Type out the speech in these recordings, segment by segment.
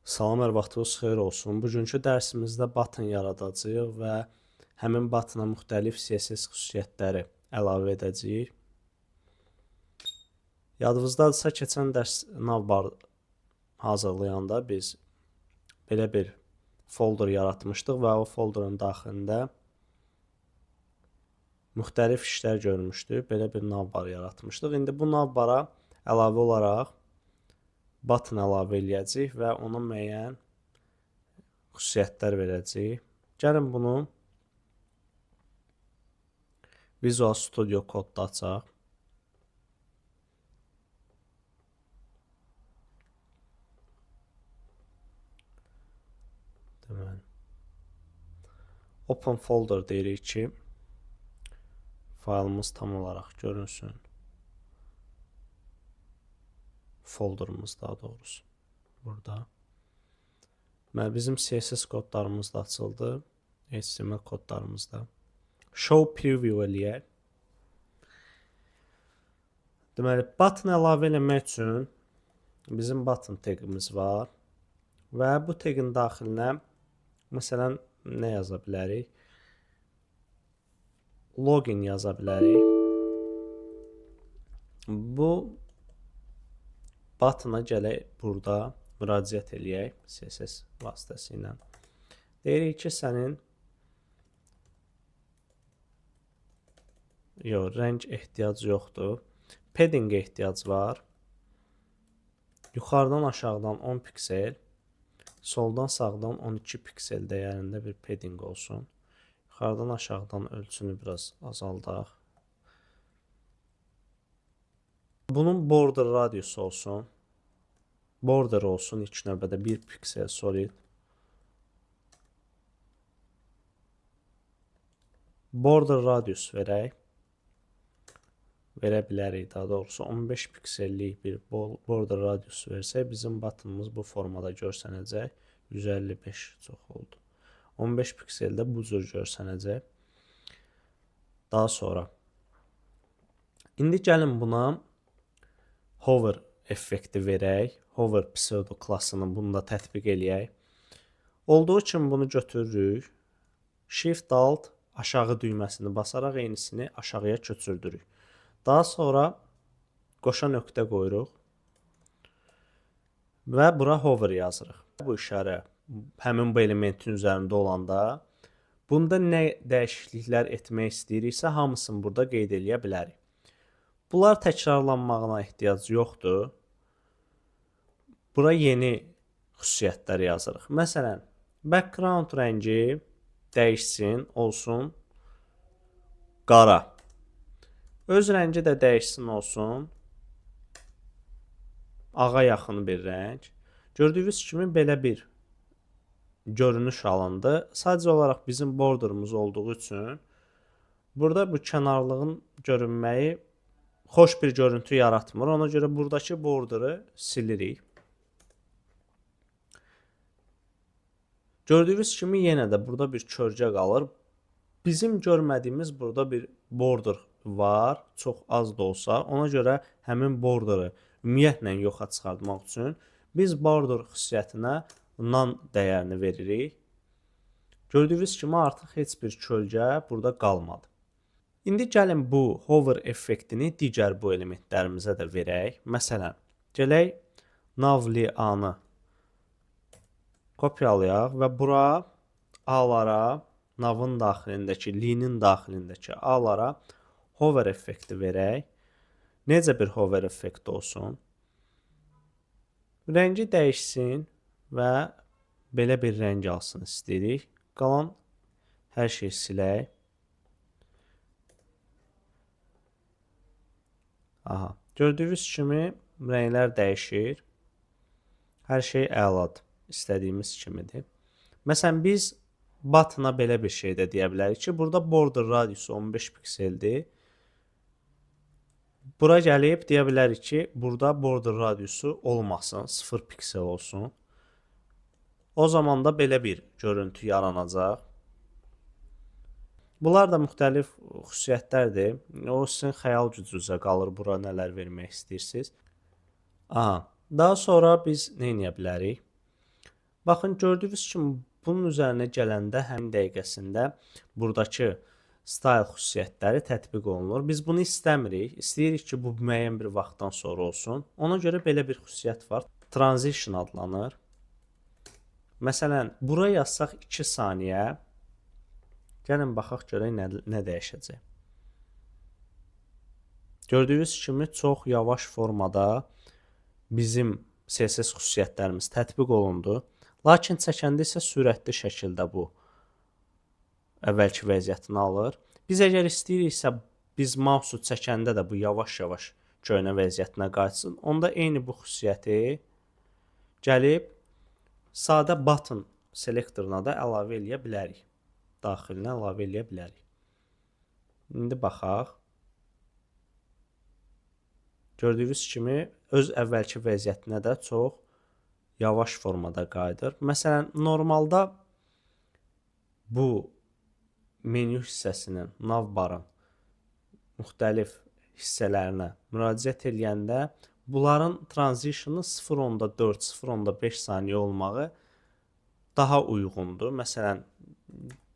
Salam, hər vaxtınız xeyir olsun. Bugünkü dərsimizdə button yaradacağıq və həmin buttona müxtəlif CSS xüsusiyyətləri əlavə edəcəyik. Yadınızdadırsa, keçən dərs navbar hazırlayanda biz belə bir folder yaratmışdıq və o folderın daxilində müxtəlif işlər görmüşdük. Belə bir navbar yaratmışdıq. İndi bu navbara əlavə olaraq button əlavə eləyəcəyik və ona müəyyən xüsusiyyətlər verəcəyik. Gəlin bunu Visual Studio Code'da açaq. Deməli, Open Folder deyirik ki, faylımız tam olaraq görünsün. Folderımız daha doğrusu burada. Bizim CSS kodlarımız da açıldı. HTML kodlarımız da. Show preview eləyək. Deməli, button əlavə eləmək üçün bizim button tagimiz var və bu tagin daxilinə məsələn nə yaza bilərik? Login yaza bilərik. Bu buttona gələk burada müraciət eləyək CSS vasitəsilə. Deyirik ki, sənin rəng ehtiyac yoxdur. Padding ehtiyac var. Yuxarıdan aşağıdan 10 piksel, soldan sağdan 12 piksel dəyərində bir padding olsun. Yuxarıdan aşağıdan ölçünü biraz azaldaq. Bunun border radiusu olsun. Border olsun ilk növbədə 1 piksel solid. Border radius verək. Verə bilərik, daha doğrusu 15 piksellik bir border radius versək, bizim buttonumuz bu formada görsənəcək. 155 çox oldu. 15 pikselde bu cür görsənəcək. Daha sonra indi gəlin buna hover effekti verək. Hover pseudo klassını bunda tətbiq eləyək. Olduğu üçün bunu götürürük. Shift Alt aşağı düyməsini basaraq eynisini aşağıya köçürdürük. Daha sonra qoşa nöqtə qoyuruq və bura hover yazırıq. Bu işarə həmin bu elementin üzərində olanda bunda nə dəyişikliklər etmək istəyiriksə hamısını burada qeyd eləyə bilərik. Bunlar təkrarlanmağına ehtiyac yoxdur. Bura yeni xüsusiyyətlər yazırıq. Məsələn, background rəngi dəyişsin, olsun qara. Öz rəngi də dəyişsin, olsun ağa yaxın bir rəng. Gördüyünüz kimi belə bir görünüş alındı. Sadəcə olaraq bizim borderımız olduğu üçün burada bu kənarlığın görünməyi xoş bir görüntü yaratmır. Ona görə buradakı borderi silirik. Gördüyünüz kimi yenə də burada bir kölgə qalır. Bizim görmədiyimiz burada bir border var, çox az da olsa. Ona görə həmin borderi ümumiyyətlə yoxa çıxartmaq üçün biz border xüsusiyyətinə none dəyərini veririk. Gördüyünüz kimi artıq heç bir kölgə burada qalmadı. İndi gəlin bu hover effektini digər bu elementlərimizə də verək. Məsələn, gələk nav-li-anı kopyalayaq və bura A-lara, navın daxilindəki, li-nin daxilindəki A-lara hover effekti verək. Necə bir hover effekti olsun? Rəngi dəyişsin və belə bir rəng alsın istəyirik. Qalan hər şeyi silək. Aha, gördüyünüz kimi rənglər dəyişir. Hər şey əladır. İstədiyimiz kimidir. Məsələn, biz buttona belə bir şey də deyə bilərik ki, burada border radiusu 15 pikseldir. Bura gəlib deyə bilərik ki, burada border radiusu olmasın, 0 piksel olsun. O zaman da belə bir görüntü yaranacaq. Bunlar da müxtəlif xüsusiyyətlərdir. O sizin xəyal gücünüzə qalır, bura nələr vermək istəyirsiniz. Aha, daha sonra biz nə edə bilərik? Baxın, gördüyünüz kimi bunun üzərinə gələndə həmin dəqiqəsində buradakı style xüsusiyyətləri tətbiq olunur. Biz bunu istəmirik. İstəyirik ki, bu müəyyən bir vaxtdan sonra olsun. Ona görə belə bir xüsusiyyət var. Transition adlanır. Məsələn, bura yazsaq 2 saniyə. Gəlin baxaq görək nə dəyişəcək. Gördüyünüz kimi çox yavaş formada bizim CSS xüsusiyyətlərimiz tətbiq olundu. Lakin çəkəndə isə sürətli şəkildə bu əvvəlki vəziyyətini alır. Biz əgər istəyiriksə, biz mausu çəkəndə də bu yavaş-yavaş köhnə vəziyyətinə qayıtsın. Onda eyni bu xüsusiyyəti gəlib sadə button selektoruna da əlavə eləyə bilərik. Daxilinə əlavə eləyə bilərik. İndi baxaq. Gördüyünüz kimi öz əvvəlki vəziyyətinə də çox yavaş formada qayıdır. Məsələn, normalda bu menyu hissəsinin, navbarın müxtəlif hissələrinə müraciət edəndə bunların transitionu 0.4, 0.5 saniyə olmağı daha uyğundur. Məsələn,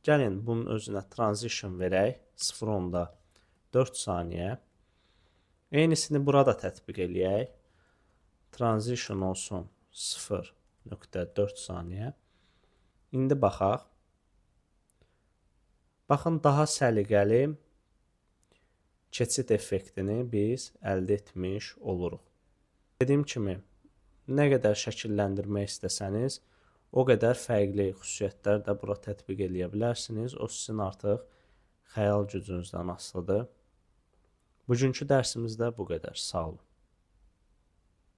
gəlin bunun özünə transition verək, 0.4 saniyə. Eynisini burada tətbiq eləyək. Transition olsun 0.4 saniyə. İndi baxaq. Baxın, daha səliqəli keçid effektini biz əldə etmiş oluruq. Dediyim kimi, nə qədər şəkilləndirmək istəsəniz, o qədər fərqli xüsusiyyətlər də bura tətbiq eləyə bilərsiniz. O sizin artıq xəyal gücünüzdən asılıdır. Bugünkü dərsimizdə bu qədər. Sağ olun.